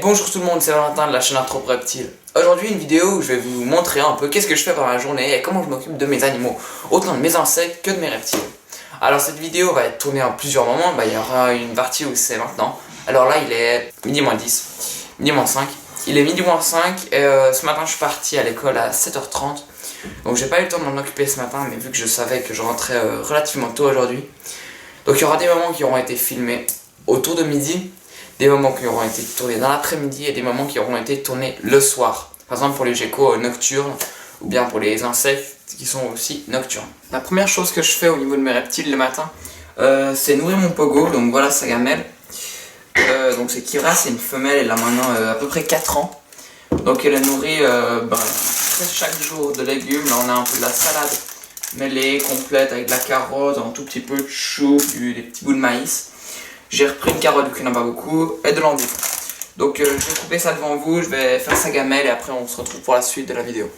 bonjour tout le monde, c'est Valentin de la chaîne Arthrope Reptile. Aujourd'hui une vidéo où je vais vous montrer un peu qu'est-ce que je fais pendant la journée et comment je m'occupe de mes animaux, autant de mes insectes que de mes reptiles. Alors cette vidéo va être tournée en plusieurs moments, il y aura une partie où c'est maintenant. Alors là il est midi moins 10, midi moins 5. Il est midi moins 5 et ce matin je suis parti à l'école à 7h30. Donc j'ai pas eu le temps de m'en occuper ce matin, mais vu que je savais que je rentrais relativement tôt aujourd'hui. Donc il y aura des moments qui auront été filmés autour de midi, des moments qui auront été tournés dans l'après-midi et des moments qui auront été tournés le soir. Par exemple pour les geckos nocturnes ou bien pour les insectes qui sont aussi nocturnes. La première chose que je fais au niveau de mes reptiles le matin, c'est nourrir mon pogo. Donc voilà sa gamelle. Donc c'est Kira, c'est une femelle, elle a maintenant à peu près 4 ans. Donc elle est nourrie presque chaque jour de légumes. Là on a un peu de la salade mêlée, complète avec de la carotte, un tout petit peu de chou, des petits bouts de maïs. J'ai repris une carotte vu qu'il n'y en a pas beaucoup et de l'endive. Donc je vais couper ça devant vous, je vais faire sa gamelle et après on se retrouve pour la suite de la vidéo.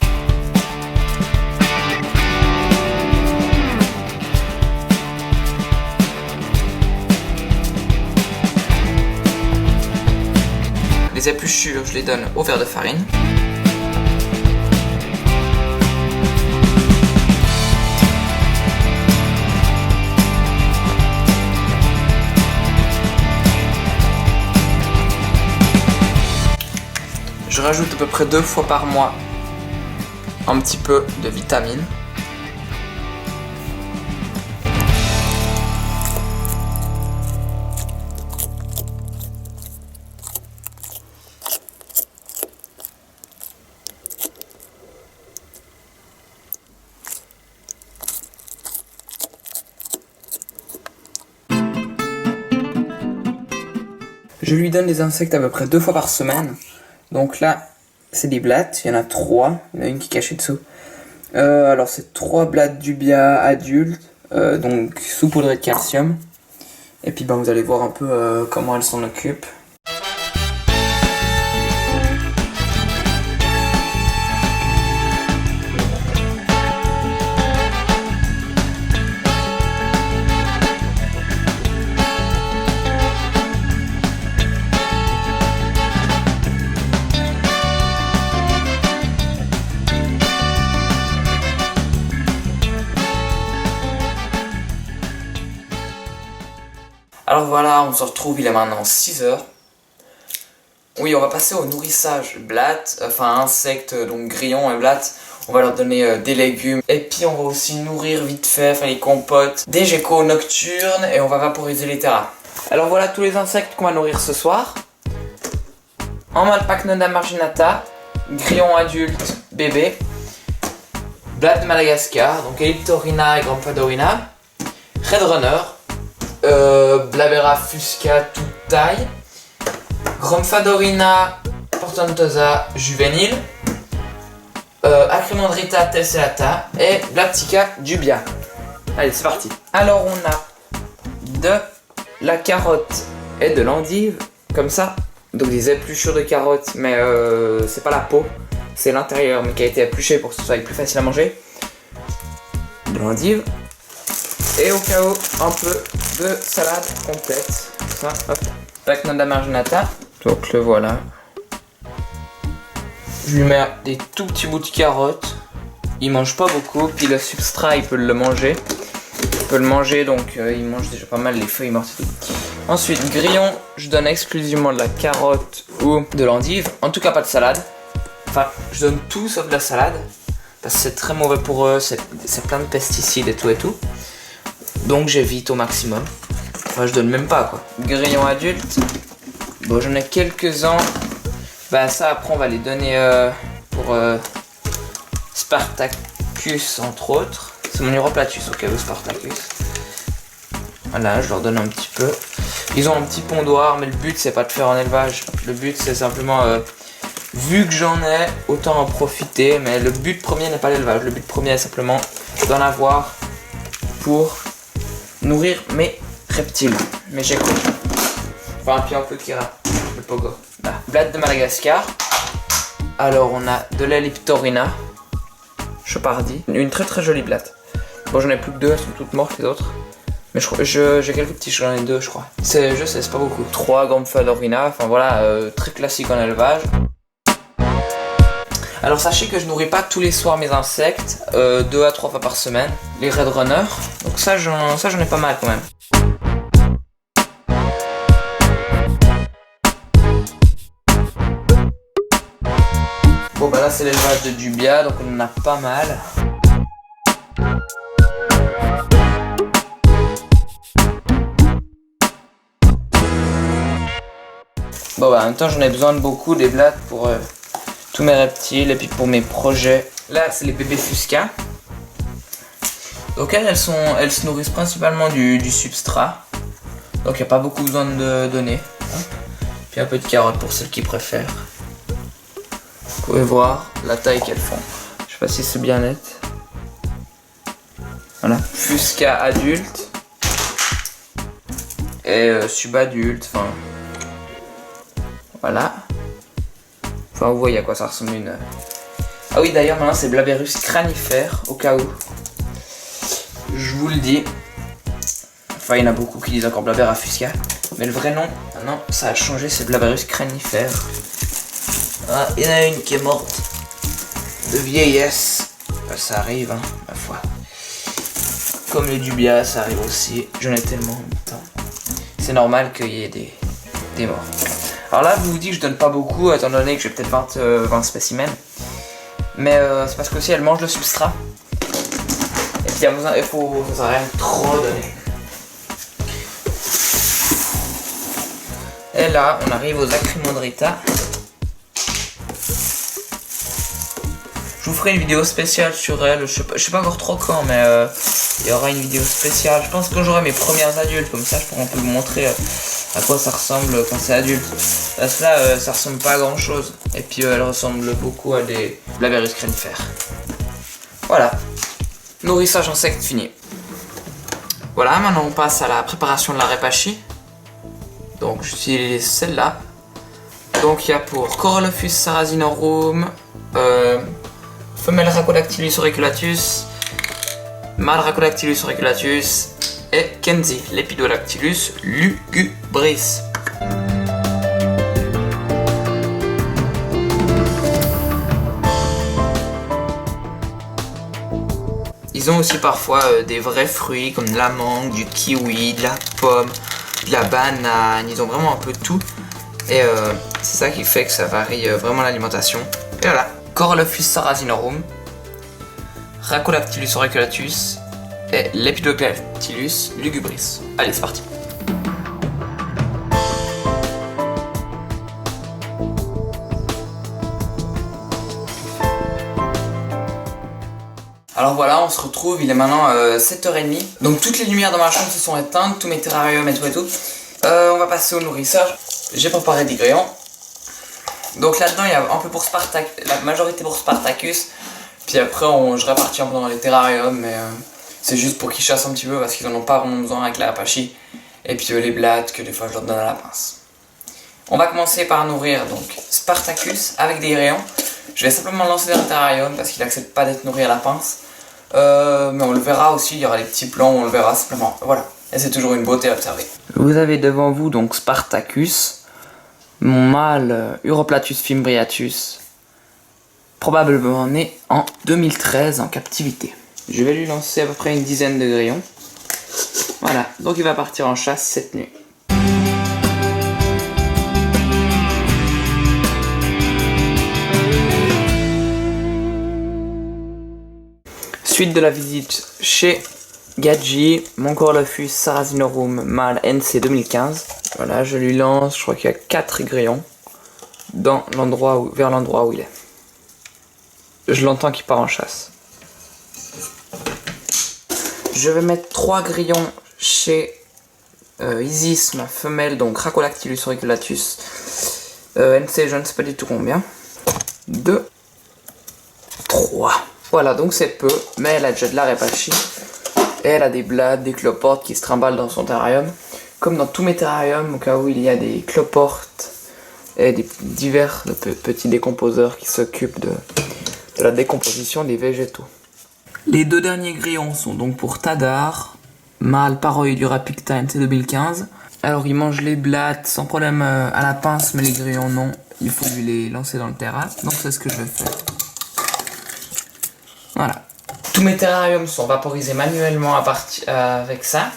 Les épluchures, je les donne au verre de farine. Je rajoute à peu près 2 fois par mois un petit peu de vitamines. Je lui donne des insectes à peu près 2 fois par semaine. Donc là, c'est des blattes, il y en a 3, il y en a une qui est cachée dessous. Alors c'est 3 blattes d'Ubia adultes, donc saupoudrées de calcium. Et puis vous allez voir un peu comment elles s'en occupent. Alors voilà, on se retrouve, il est maintenant 6h. Oui, on va passer au nourrissage blattes, enfin insectes, donc grillons et blattes. On va leur donner des légumes. Et puis on va aussi nourrir vite fait, faire les compotes, des geckos nocturnes et on va vaporiser les terrains. Alors voilà tous les insectes qu'on va nourrir ce soir. Amalpacnoda marginata, grillon adulte, bébé, blattes de Madagascar, donc Elyptorina et Gramphadoryna, Red Runner, Blabera fusca toute taille, Gramphadoryna portentosa juvénile, Acrymandrita tessellata et Blaptica dubia. Allez, c'est parti. Alors on a de la carotte et de l'endive, comme ça. Donc des épluchures de carottes, mais c'est pas la peau, c'est l'intérieur, mais qui a été épluché pour que ce soit plus facile à manger. De l'endive. Et au cas où, un peu de salade complète. Ça, hop. Pacnoda marginata. Donc le voilà. Je lui mets des tout petits bouts de carotte. Il mange pas beaucoup. Puis le substrat, il peut le manger. Il peut le manger, donc il mange déjà pas mal les feuilles mortes et tout. Ensuite, grillon, je donne exclusivement de la carotte ou de l'endive. En tout cas, pas de salade. Enfin, je donne tout sauf de la salade. Parce que c'est très mauvais pour eux. C'est plein de pesticides et tout. Donc j'évite au maximum. Enfin je donne même pas quoi. Grillon adulte. Bon j'en ai quelques-uns. Ça après on va les donner pour Spartacus entre autres. C'est mon Uroplatus au cas où Spartacus. Voilà, je leur donne un petit peu. Ils ont un petit pondoir mais le but c'est pas de faire en élevage. Le but c'est simplement vu que j'en ai, autant en profiter. Mais le but premier n'est pas l'élevage. Le but premier est simplement d'en avoir pour nourrir mes reptiles, mes geckos. Enfin, puis un peu de Kira, le pogo. Blatte de Madagascar. Alors, on a de l'Elyptorina, Chopardi, une très très jolie blatte. Bon, j'en ai plus que 2, elles sont toutes mortes les autres. Mais j'ai quelques petits, j'en ai 2 je crois. Je sais, c'est pas beaucoup. 3 grandes feuilles d'orina, enfin voilà, très classique en élevage. Alors sachez que je nourris pas tous les soirs mes insectes, 2 à 3 fois par semaine, les Red Runner. Donc ça j'en ai pas mal quand même. Bon bah là c'est l'élevage de Dubia, donc on en a pas mal. Bon bah en même temps j'en ai besoin de beaucoup des blattes pour tous mes reptiles et puis pour mes projets. Là c'est les bébés Fusca. Donc elles se nourrissent principalement du substrat. Donc il n'y a pas beaucoup besoin de donner. Puis un peu de carottes pour celles qui préfèrent. Vous pouvez voir la taille qu'elles font. Je sais pas si c'est bien net. Voilà. Fusca adulte. Et subadulte. Enfin. Voilà. Enfin vous voyez à quoi ça ressemble une. Ah oui d'ailleurs maintenant c'est Blaberus cranifère au cas où. Je vous le dis. Enfin il y en a beaucoup qui disent encore Blaber à Fusca. Mais le vrai nom, maintenant ça a changé, c'est Blaberus cranifère. Ah, il y en a une qui est morte de vieillesse. Ça arrive hein, ma foi. Comme le Dubia, ça arrive aussi. J'en ai tellement en même temps. C'est normal qu'il y ait des morts. Alors là, je vous dis que je donne pas beaucoup, étant donné que j'ai peut-être 20 spécimens. Mais c'est parce que aussi elle mange le substrat. Et puis il faut ça sert à rien de trop donner. Et là, on arrive aux Acrymondrita. Je vous ferai une vidéo spéciale sur elle. Je sais pas encore trop quand, mais il y aura une vidéo spéciale. Je pense que j'aurai mes premières adultes, comme ça je pourrai un peu vous montrer à quoi ça ressemble quand c'est adulte. Parce que là, ça ressemble pas à grand chose. Et puis elle ressemble beaucoup à des Blaberus cranifères. Voilà. Nourrissage insecte fini. Voilà, maintenant on passe à la préparation de la Repashy. Donc j'utilise celle-là. Donc il y a pour Corolophus sarrasinorum, femelle Rhacolactylus auriculatus, mâle Rhacolactylus auriculatus et Kenzie, Lepidolactylus lugubris. Ils ont aussi parfois des vrais fruits comme de la mangue, du kiwi, de la pomme, de la banane, ils ont vraiment un peu de tout. Et c'est ça qui fait que ça varie vraiment l'alimentation. Et voilà, Corolophus sarrasinorum, Rhacolactylus auriculatus et Lepidolactylus lugubris. Allez, c'est parti. Alors voilà, on se retrouve, il est maintenant 7h30. Donc toutes les lumières dans ma chambre se sont éteintes, tous mes terrariums et tout et tout. On va passer au nourrissage. J'ai préparé des grillons. Donc là-dedans, il y a un peu pour Spartacus, la majorité pour Spartacus. Puis après, je répartis un peu dans les terrariums, mais c'est juste pour qu'ils chassent un petit peu parce qu'ils en ont pas vraiment besoin avec la Repashy. Et puis les blattes que des fois je leur donne à la pince. On va commencer par nourrir donc Spartacus avec des grillons. Je vais simplement le lancer dans le terrarium parce qu'il n'accepte pas d'être nourri à la pince. Mais on le verra aussi, il y aura les petits plans où on le verra simplement. Voilà, et c'est toujours une beauté à observer. Vous avez devant vous donc Spartacus, mon mâle Uroplatus fimbriatus, probablement né en 2013 en captivité. Je vais lui lancer à peu près une dizaine de grillons. Voilà, donc il va partir en chasse cette nuit. Suite de la visite chez Gadji, mon Corolophus sarrasinorum mâle NC 2015. Voilà, je lui lance, je crois qu'il y a 4 grillons vers l'endroit où il est. Je l'entends qu'il part en chasse. Je vais mettre 3 grillons chez Isis, ma femelle, donc Rhacolactylus auriculatus. NC, je ne sais pas du tout combien. 2, 3. Voilà, donc c'est peu, mais elle a déjà de la Repashy. Et elle a des blattes, des cloportes qui se trimballent dans son terrarium. Comme dans tous mes terrariums, au cas où il y a des cloportes et des divers petits décomposeurs qui s'occupent de la décomposition des végétaux. Les 2 derniers grillons sont donc pour Tadar, mâle Paroi du Rapicta NT 2015. Alors il mange les blattes sans problème à la pince, mais les grillons non. Il faut lui les lancer dans le terrain. Donc c'est ce que je vais faire. Voilà. Tous mes terrariums sont vaporisés manuellement avec ça.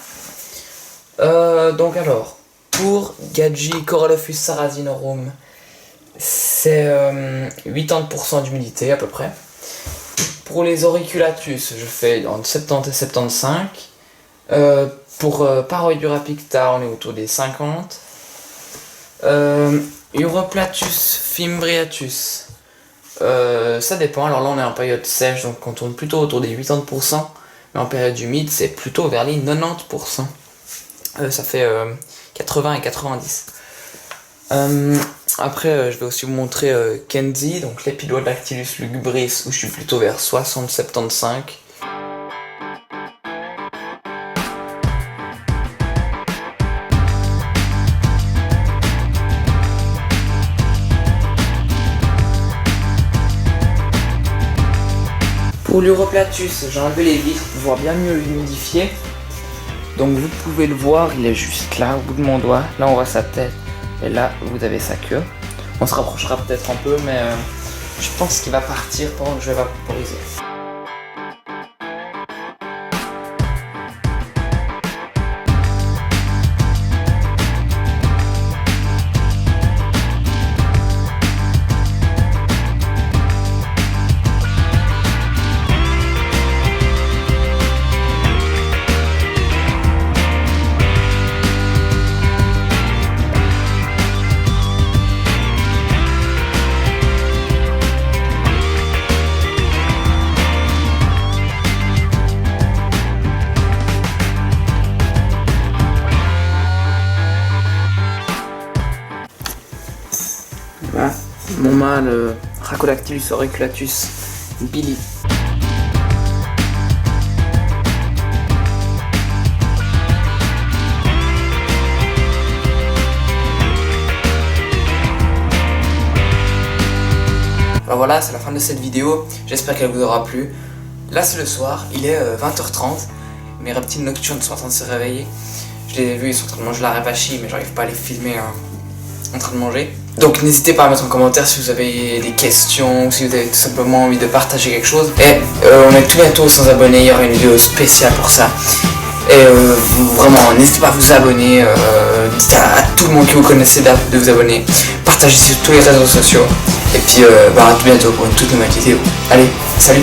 Donc alors, pour Gadji Coralophus sarrasinorum, c'est 80% d'humidité à peu près. Pour les auriculatus, je fais entre 70 et 75. Pour Paroi du Rapicta, on est autour des 50. Uroplatus fimbriatus, ça dépend. Alors là, on est en période sèche, donc on tourne plutôt autour des 80%. Mais en période humide, c'est plutôt vers les 90%. Ça fait 80 et 90. Après, je vais aussi vous montrer Kenzie, donc Lepidodactylus lugubris, où je suis plutôt vers 60-75. Pour l'Uroplatus, j'ai enlevé les vitres pour pouvoir bien mieux l'humidifier. Donc vous pouvez le voir, il est juste là, au bout de mon doigt. Là, on voit sa tête. Et là, vous avez sa queue. On se rapprochera peut-être un peu, mais je pense qu'il va partir pendant que je vais vaporiser. Voilà, mon mâle Rhachodactylus auriculatus Billy. Alors voilà, c'est la fin de cette vidéo, j'espère qu'elle vous aura plu. Là c'est le soir, il est 20h30, mes reptiles nocturnes sont en train de se réveiller. Je les ai vus, ils sont en train de manger la rêvachie, mais j'arrive pas à les filmer en train de manger. Donc n'hésitez pas à mettre en commentaire si vous avez des questions, ou si vous avez tout simplement envie de partager quelque chose. Et on est tout bientôt aux 100 abonnés, il y aura une vidéo spéciale pour ça. Et vraiment, n'hésitez pas à vous abonner, dites à tout le monde que vous connaissez de vous abonner. Partagez sur tous les réseaux sociaux. Et puis à tout bientôt pour une toute nouvelle vidéo. Allez, salut!